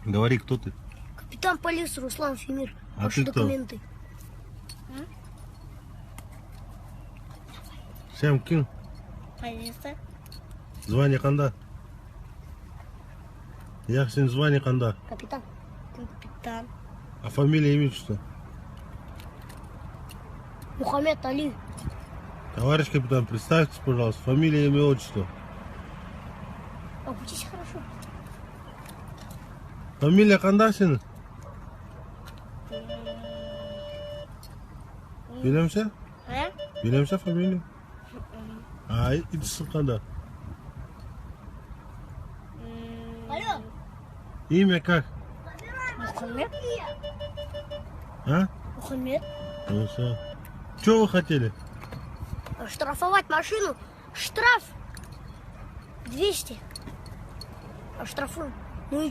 Говори, кто ты? Капитан полиции Руслан Фимир. А Ваши ты кто? документы. Сям ким? Полиция. Звание канда? Я всем звание канда. Капитан. Капитан. А фамилия, имя, что? Мухаммед Али. Товарищ капитан, представьтесь, пожалуйста, фамилия, имя, отчество. Обучись хорошо. Фамилия Кандасин? Билемся? А? Билемся фамилию? А, иди сюда. Алло. Имя как? Мухаммед. А? Мухаммед. Ну все. Что вы хотели? Штрафовать машину. Штраф 200. Оштрафуем. Ну и